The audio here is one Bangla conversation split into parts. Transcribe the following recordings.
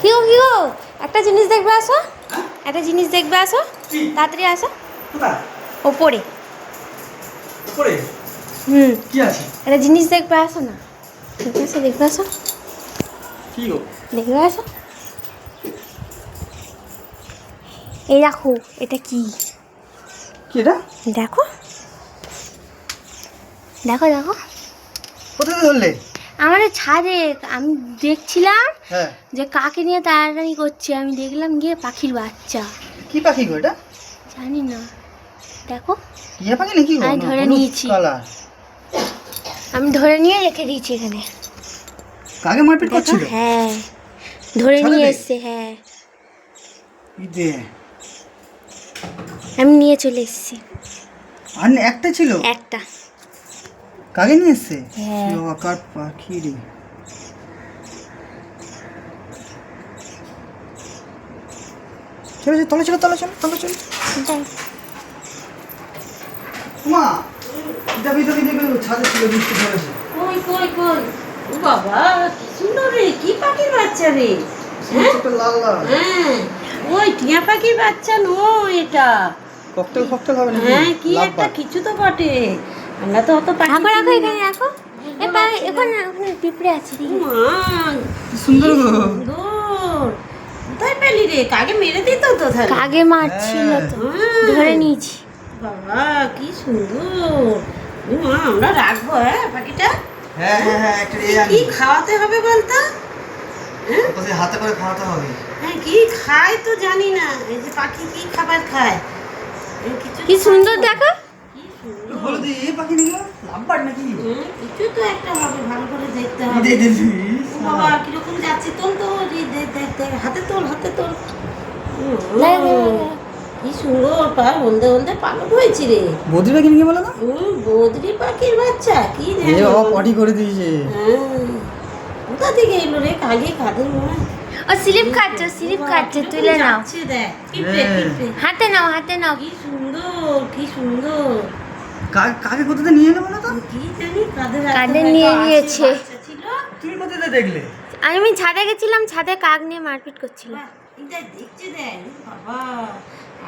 কি গো কি গো, একটা জিনিস দেখবে আসো, একটা জিনিস দেখবে আসো, তাড়াতাড়ি আসো। ওপরে উপরে কি আছে? একটা জিনিস দেখবে আসো না, দেখবে আসো, দেখবে আসো, কি গো? দেখবে আসো। এই দেখো, এটা কি? কি এটা? দেখো দেখো দেখো, কোথায় ধরলে? আমাদের ছাদে আমি দেখছিলাম হ্যাঁ। যে কাকে নিয়ে তাড়াতাড়ি করছে, আমি দেখলাম গিয়ে পাখির বাচ্চা। কি পাখি গো এটা? জানি না, দেখো টিয়া পাখি নাকি গো? আমি ধরে নিয়েছি। কালার। আমি ধরে নিয়ে রেখে দিয়েছি এখানে। কাকে মারপিট করছিল? হ্যাঁ, ধরে নিয়ে ছাদে? এসছে। হ্যাঁ, ইদে আমি নিয়ে চলে এসেছি। আর একটা ছিল? একটা। কাকে নিয়ে এসছে? হ্যাঁ। কি আকার পাখি রে। চলো চলো, তলে চলো, তলে চলো, তলে চলো। মা যাবি যাবি দেখবে ছাদে ছিল, বৃষ্টি ধরেছে। কই কই কই, ও বাবা কি সুন্দর রে, কি পাখির বাচ্চা রে? ছোট্ট লাল লাল। হ্যাঁ, ওই টিয়া পাখির বাচ্চা নয় এটা। ককটেল ফকটেল হবে নাকি? হ্যাঁ, কি লাভ একটা বাদ। কিছু তো বটে। আমরা তো অত পাখি রাখো রাখো, চিনি এখানে না। রাখো। ওখানে ওখানে পিঁপড়ে আছে, ও দেখি। মা, কি সুন্দর গো। সুন্দর। কোথায় পেলি রে? কাকে মেরে দিত তো তাহলে। কাকে মারছিল তো, হ্যাঁ। ধরে নিয়েছি। বাবা কি সুন্দর। ও মা, আমরা রাখবো হ্যাঁ পাখিটা। হ্যাঁ হ্যাঁ হ্যাঁ, একটা এই কি আনি। খাওয়াতে হবে বলতো? ওকে হাতে করে খাওয়াতে হবে। হ্যাঁ, কি খায় তো জানি না। এই যে পাখি কি খাবার খায়? এই কিছু কি তো সুন্দর খায় তো। দেখো। কি সুন্দর। হলুদ এই পাখি নাকি? লাভ বাদ নাকি? কিছু তো একটা হবে, ভালো করে দেখতে এই হবে। দে দে দে। ও বাবা কিরকম যাচ্ছে, তোল তো, এই দেখ দেখ দেখ, হাতে তোল, হাতে তোল। কি সুন্দর, পা হলদে হলদে পালক হয়েছে রে। বদ্রি পাখি নাকি বলো না? বদ্রি পাখির বাচ্চা, কি এই জানো? বাবা পটি করে দিয়েছে। হ্যাঁ, কোথা থেকে এলো রে? কাকে কাদের মনে হয়? ও স্লিপ খাচ্ছে, স্লিপ খাচ্ছে, কিরকম তুলে নাও। যাচ্ছে দেখ, পিঁপড়ে, হ্যাঁ। পিঁপড়ে। হাতে নাও, হাতে নাও। কি সুন্দর, কি সুন্দর। কাকে কোথাতে নিয়ে এলে বলো তো? কি জানি কাদের কাদের হয়তো নিয়ে আছে, গিয়েছে। বাচ্চা ছিল। তুমি কোথাতে দেখলে? আমি ছাদে গেছিলাম, ছাদে কাক নিয়ে মারপিট করছিল। বাহ, এটা দেখছে দেখ, বাবা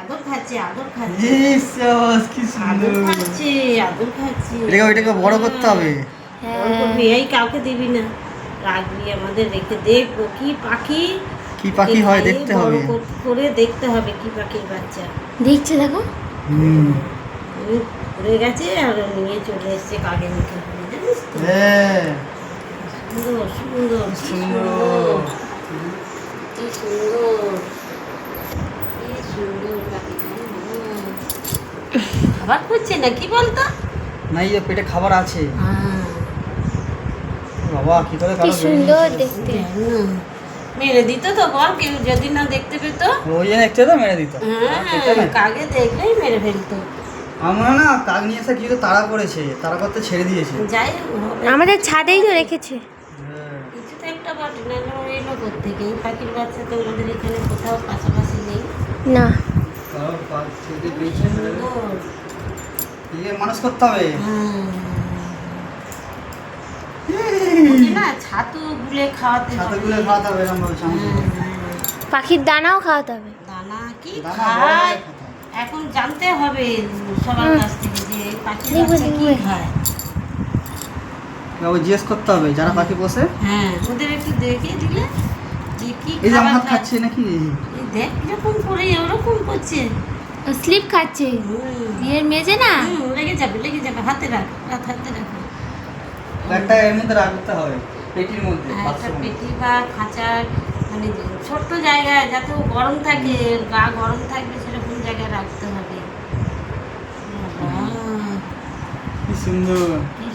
আদর খাচ্ছে, আদর খাচ্ছে, ইস সাবাস, কি আদর সুন্দর। খাচ্ছে, আদর খাচ্ছে। ওইটাকে বড় করতে হবে। বড় করবি, এই কাউকে দিবি না, রাখবি আমাদের, রেখে দেখবো কি পাখি। কি পাখি একে হয় খাইয়ে দেখতে বড় হবে। করে দেখতে হবে কি পাখির বাচ্চা। দেখছে দেখো। হুম। পড়ে গেছে আর নিয়ে চলে এসছে কাকের মুখে করে, জানিস তো? হ্যাঁ। সুন্দর সুন্দর কি সুন্দর, কি সুন্দর, কি সুন্দর পাখিটা। খাবার খুঁজছে না কি বলতো? না, এই যে পেটে খাবার আছে। বাবা কি করে কি কারো সুন্দর বেরিয়েছে। দেখতে। মেরে দিত তো বল, কেউ যদি না দেখতে পেতো। ওই জন্য একটু তো মেরে দিত। হ্যাঁ, কাকে দেখলেই মেরে ফেলতো। আমরা না কাক নিয়ে এসে কিছু তাড়া করেছে, তাড়া করতে ছেড়ে দিয়েছে। যাই হোক, হবে। আমাদের ছাদেই তো রেখেছে। হ্যাঁ। কিছু তো একটা বটে, নাহলে ওরা এলো কোত্থেকে? এই পাখির বাচ্চা তো আমাদের এখানে কোথাও পাশাপাশি নেই। না, কারো পাক ছেড়ে দিয়েছে। সুন্দর। একে মানুষ করতে হবে। হ্যাঁ। ওকে না ছাতু গুলে খাওয়াতে হবে। ছাতাগুলো খাওয়াতে হবে এরকম ভাবে চামচ হ্যাঁ, দিয়ে। হ্যাঁ। পাখির দানাও খাওয়াতে হবে। দানা কি দানা বড় খায় করে খেতে হবে। এখন জানতে হবে সবার কাছ থেকে যে এই পাখির দেখবো, বাচ্চা কি দেখবো। খায়। বাবু জিজ্ঞেস করতে হবে যারা পাখি পোষে। হ্যাঁ, ওদের একটু দেখিয়ে দিলে যে কি এই যে আমার খাবার হাত খায়। খাচ্ছে নাকি? এই দেখ কিরকম করে ওরকম করছে। স্লিপ খাচ্ছে, বিয়ের মেজে না। লেগে যাবে, লেগে যাবে, হাতে রাখ, হাতে রাখ। একটা এর মধ্যে রাখতে হবে, পেটির মধ্যে। একটা বাক্সের মধ্যে। পেটি বা খাঁচার, মানে ছোট্ট জায়গায় যাতে ও গরম থাকে, গা গরম থাকবে সেরকম জায়গায় রাখতে হবে। বাবা, কি সুন্দর। কি